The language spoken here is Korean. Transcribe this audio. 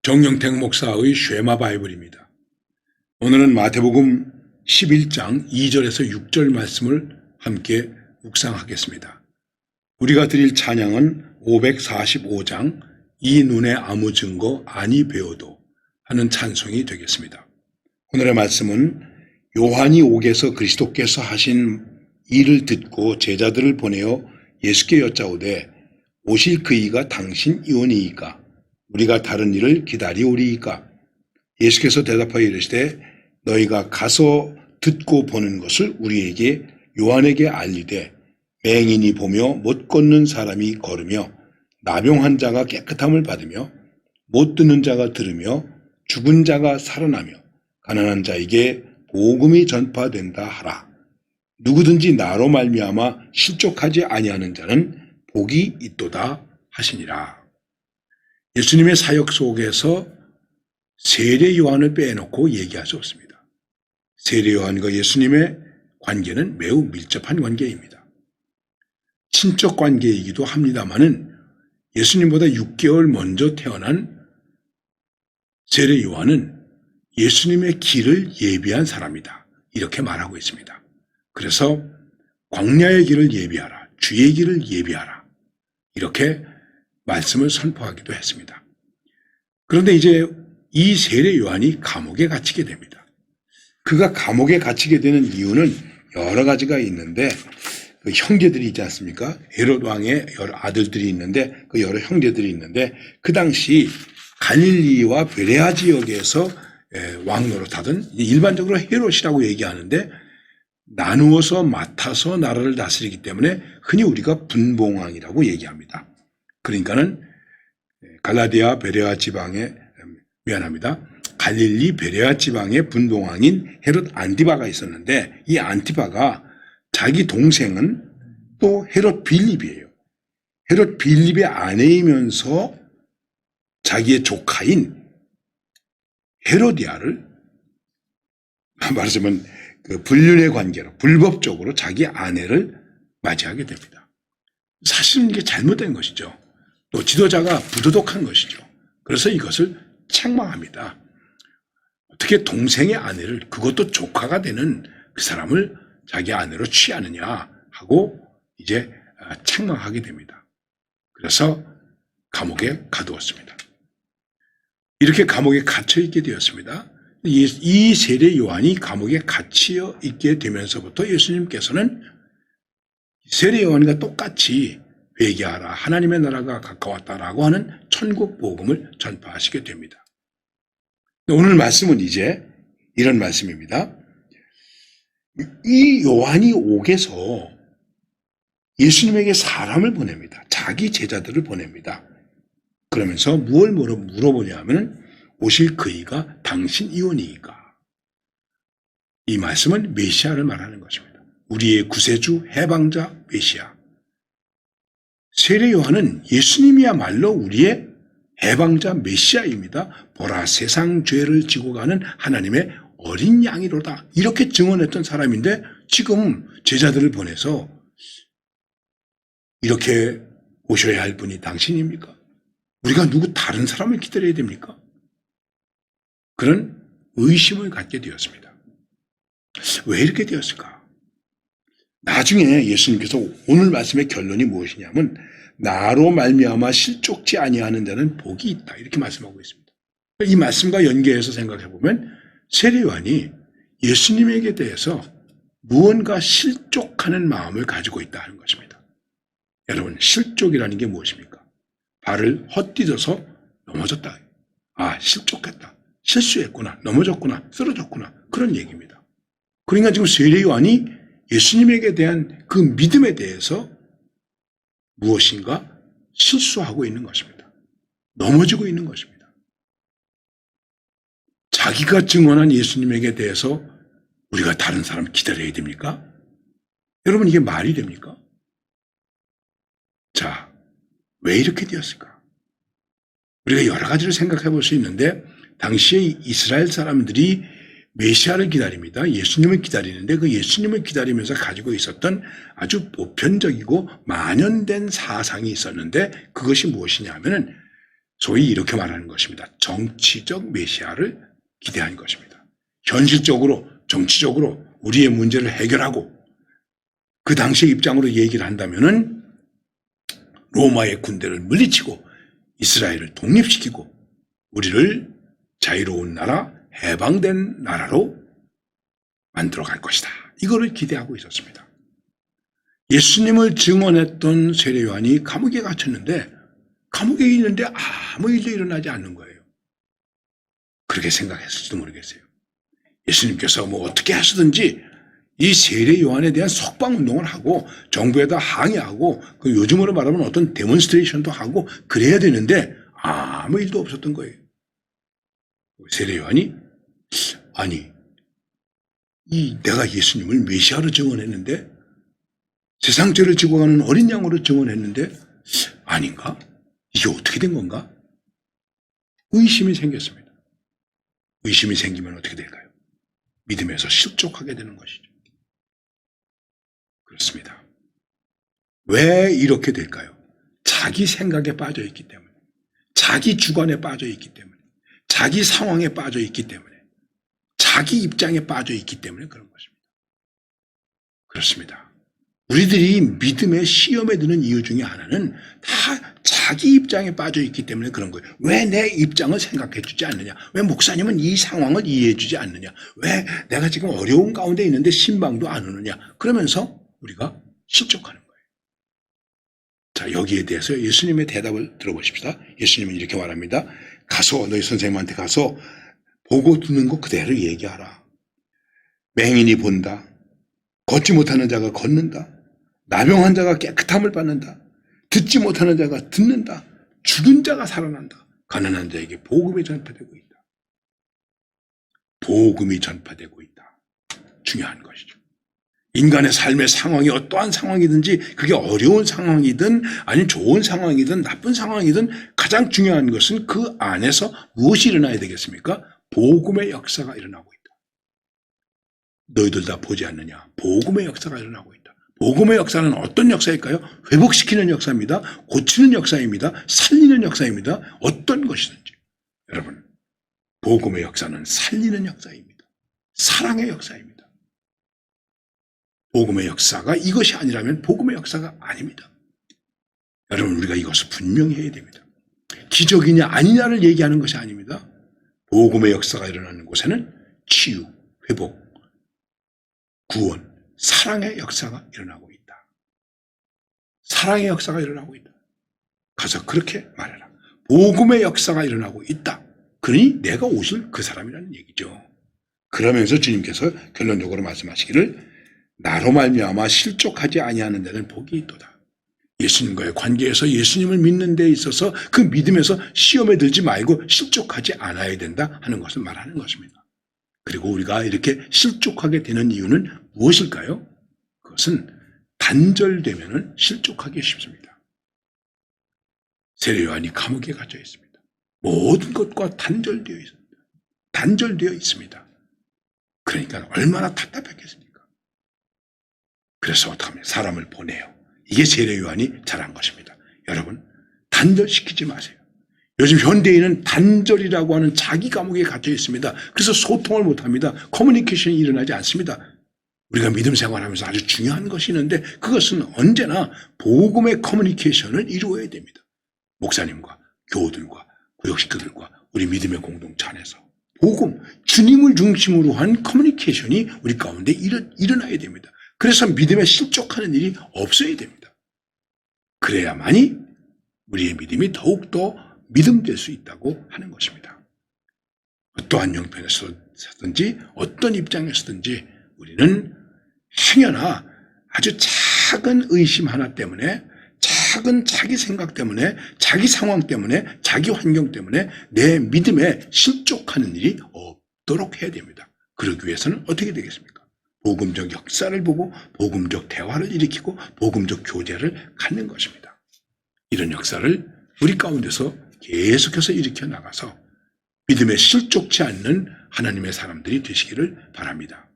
정영택 목사의 쉐마 바이블입니다. 오늘은 마태복음 11장 2절에서 6절 말씀을 함께 묵상하겠습니다. 우리가 드릴 찬양은 545장 이 눈에 아무 증거 아니 배워도 하는 찬송이 되겠습니다. 오늘의 말씀은 요한이 옥에서 그리스도께서 하신 일을 듣고 제자들을 보내어 예수께 여짜오되 오실 그 이가 당신 이오니이까 우리가 다른 일을 기다리오리이까. 예수께서 대답하여 이르시되 너희가 가서 듣고 보는 것을 우리에게 요한에게 알리되 맹인이 보며 못 걷는 사람이 걸으며 나병한 자가 깨끗함을 받으며 못 듣는 자가 들으며 죽은 자가 살아나며 가난한 자에게 복음이 전파된다 하라. 누구든지 나로 말미암아 실족하지 아니하는 자는 복이 있도다 하시니라. 예수님의 사역 속에서 세례 요한을 빼놓고 얘기할 수 없습니다. 세례 요한과 예수님의 관계는 매우 밀접한 관계입니다. 친척 관계이기도 합니다마는 예수님보다 6개월 먼저 태어난 세례 요한은 예수님의 길을 예비한 사람이다. 이렇게 말하고 있습니다. 그래서 광야의 길을 예비하라. 주의 길을 예비하라. 이렇게 말씀을 선포하기도 했습니다. 그런데 이제 이 세례 요한이 감옥에 갇히게 됩니다. 그가 감옥에 갇히게 되는 이유는 여러 가지가 있는데 그 형제들이 있지 않습니까? 헤롯 왕의 여러 아들들이 있는데 그 여러 형제들이 있는데 그 당시 갈릴리와 베레아 지역에서 왕 노릇하던 일반적으로 헤롯이라고 얘기하는데 나누어서 맡아서 나라를 다스리기 때문에 흔히 우리가 분봉왕이라고 얘기합니다. 그러니까는 갈라디아 베레아 지방에 갈릴리 베레아 지방의 분봉왕인 헤롯 안티바가 있었는데 이 안티바가 자기 동생은 또 헤롯 빌립이에요. 헤롯 빌립의 아내이면서 자기의 조카인 헤로디아를 말하자면 그 불륜의 관계로 불법적으로 자기 아내를 맞이하게 됩니다. 사실은 이게 잘못된 것이죠. 또 지도자가 부도덕한 것이죠. 그래서 이것을 책망합니다. 어떻게 동생의 아내를 그것도 조카가 되는 그 사람을 자기 아내로 취하느냐 하고 이제 책망하게 됩니다. 그래서 감옥에 가두었습니다. 이렇게 감옥에 갇혀 있게 되었습니다. 이 세례 요한이 감옥에 갇혀 있게 되면서부터 예수님께서는 세례 요한과 똑같이 회개하라 하나님의 나라가 가까웠다라고 하는 천국 복음을 전파하시게 됩니다. 오늘 말씀은 이제 이런 말씀입니다. 이 요한이 옥에서 예수님에게 사람을 보냅니다. 자기 제자들을 보냅니다. 그러면서 무엇을 물어보냐 하면 오실 그이가 당신 이오니이까. 이 말씀은 메시아를 말하는 것입니다. 우리의 구세주 해방자 메시아. 세례 요한은 예수님이야말로 우리의 해방자 메시아입니다. 보라 세상 죄를 지고 가는 하나님의 어린 양이로다. 이렇게 증언했던 사람인데 지금 제자들을 보내서 이렇게 오셔야 할 분이 당신입니까? 우리가 누구 다른 사람을 기다려야 됩니까? 그런 의심을 갖게 되었습니다. 왜 이렇게 되었을까? 나중에 예수님께서 오늘 말씀의 결론이 무엇이냐면 나로 말미암아 실족지 아니하는 자는 복이 있다. 이렇게 말씀하고 있습니다. 이 말씀과 연계해서 생각해 보면 세례 요한이 예수님에게 대해서 무언가 실족하는 마음을 가지고 있다 하는 것입니다. 여러분, 실족이라는 게 무엇입니까? 발을 헛디뎌서 넘어졌다. 아, 실족했다. 실수했구나. 넘어졌구나. 쓰러졌구나. 그런 얘기입니다. 그러니까 지금 세례 요한이 예수님에게 대한 그 믿음에 대해서 무엇인가 실수하고 있는 것입니다. 넘어지고 있는 것입니다. 자기가 증언한 예수님에게 대해서 우리가 다른 사람 기다려야 됩니까? 여러분, 이게 말이 됩니까? 자, 왜 이렇게 되었을까? 우리가 여러 가지를 생각해 볼 수 있는데 당시에 이스라엘 사람들이 메시아를 기다립니다. 예수님을 기다리는데 그 예수님을 기다리면서 가지고 있었던 아주 보편적이고 만연된 사상이 있었는데 그것이 무엇이냐 하면은 소위 이렇게 말하는 것입니다. 정치적 메시아를 기대한 것입니다. 현실적으로 정치적으로 우리의 문제를 해결하고 그 당시의 입장으로 얘기를 한다면은 로마의 군대를 물리치고 이스라엘을 독립시키고 우리를 자유로운 나라, 해방된 나라로 만들어갈 것이다. 이거를 기대하고 있었습니다. 예수님을 증언했던 세례 요한이 감옥에 갇혔는데 감옥에 있는데 아무 일도 일어나지 않는 거예요. 그렇게 생각했을지도 모르겠어요. 예수님께서 뭐 어떻게 하시든지 이 세례 요한에 대한 석방 운동을 하고 정부에다 항의하고 그 요즘으로 말하면 어떤 데몬스트레이션도 하고 그래야 되는데 아무 일도 없었던 거예요. 세례 요한이 아니 내가 예수님을 메시아로 증언했는데 세상 죄를 지고 가는 어린 양으로 증언했는데 아닌가? 이게 어떻게 된 건가? 의심이 생겼습니다. 의심이 생기면 어떻게 될까요? 믿음에서 실족하게 되는 것이죠. 그렇습니다. 왜 이렇게 될까요? 자기 생각에 빠져 있기 때문에, 자기 주관에 빠져 있기 때문에, 자기 상황에 빠져 있기 때문에, 자기 입장에 빠져 있기 때문에 그런 것입니다. 그렇습니다. 우리들이 믿음의 시험에 드는 이유 중에 하나는 다 자기 입장에 빠져 있기 때문에 그런 거예요. 왜 내 입장을 생각해 주지 않느냐? 왜 목사님은 이 상황을 이해해 주지 않느냐? 왜 내가 지금 어려운 가운데 있는데 신방도 안 오느냐? 그러면서 우리가 실족하는 거예요. 자, 여기에 대해서 예수님의 대답을 들어보십시다. 예수님은 이렇게 말합니다. 가서 너희 선생님한테 가서 보고 듣는 거 그대로 얘기하라. 맹인이 본다. 걷지 못하는 자가 걷는다. 나병한 자가 깨끗함을 받는다. 듣지 못하는 자가 듣는다. 죽은 자가 살아난다. 가난한 자에게 복음이 전파되고 있다. 복음이 전파되고 있다. 중요한 것이죠. 인간의 삶의 상황이 어떠한 상황이든지 그게 어려운 상황이든 아니면 좋은 상황이든 나쁜 상황이든 가장 중요한 것은 그 안에서 무엇이 일어나야 되겠습니까? 복음의 역사가 일어나고 있다. 너희들 다 보지 않느냐? 복음의 역사가 일어나고 있다. 복음의 역사는 어떤 역사일까요? 회복시키는 역사입니다. 고치는 역사입니다. 살리는 역사입니다. 어떤 것이든지. 여러분, 복음의 역사는 살리는 역사입니다. 사랑의 역사입니다. 복음의 역사가 이것이 아니라면 복음의 역사가 아닙니다. 여러분, 우리가 이것을 분명히 해야 됩니다. 기적이냐 아니냐를 얘기하는 것이 아닙니다. 복음의 역사가 일어나는 곳에는 치유, 회복, 구원, 사랑의 역사가 일어나고 있다. 사랑의 역사가 일어나고 있다. 가서 그렇게 말해라. 복음의 역사가 일어나고 있다. 그러니 내가 오실 그 사람이라는 얘기죠. 그러면서 주님께서 결론적으로 말씀하시기를 나로 말미암아 실족하지 아니하는 데는 복이 있도다. 예수님과의 관계에서 예수님을 믿는 데 있어서 그 믿음에서 시험에 들지 말고 실족하지 않아야 된다 하는 것을 말하는 것입니다. 그리고 우리가 이렇게 실족하게 되는 이유는 무엇일까요? 그것은 단절되면 실족하기 쉽습니다. 세례 요한이 감옥에 갇혀 있습니다. 모든 것과 단절되어 있습니다. 단절되어 있습니다. 그러니까 얼마나 답답했겠습니까? 그래서 어떡하면 사람을 보내요. 이게 세례 요한이 잘한 것입니다. 여러분, 단절시키지 마세요. 요즘 현대인은 단절이라고 하는 자기 감옥에 갇혀 있습니다. 그래서 소통을 못합니다. 커뮤니케이션이 일어나지 않습니다. 우리가 믿음 생활하면서 아주 중요한 것이 있는데 그것은 언제나 복음의 커뮤니케이션을 이루어야 됩니다. 목사님과 교우들과 구역식구들과 우리 믿음의 공동체 안에서 복음, 주님을 중심으로 한 커뮤니케이션이 우리 가운데 일어나야 됩니다. 그래서 믿음에 실족하는 일이 없어야 됩니다. 그래야만이 우리의 믿음이 더욱더 믿음될 수 있다고 하는 것입니다. 어떠한 형편에서든지 어떤 입장에서든지 우리는 행여나 아주 작은 의심 하나 때문에 작은 자기 생각 때문에 자기 상황 때문에 자기 환경 때문에 내 믿음에 실족하는 일이 없도록 해야 됩니다. 그러기 위해서는 어떻게 되겠습니까? 복음적 역사를 보고 복음적 대화를 일으키고 복음적 교제를 갖는 것입니다. 이런 역사를 우리 가운데서 계속해서 일으켜 나가서 믿음에 실족치 않는 하나님의 사람들이 되시기를 바랍니다.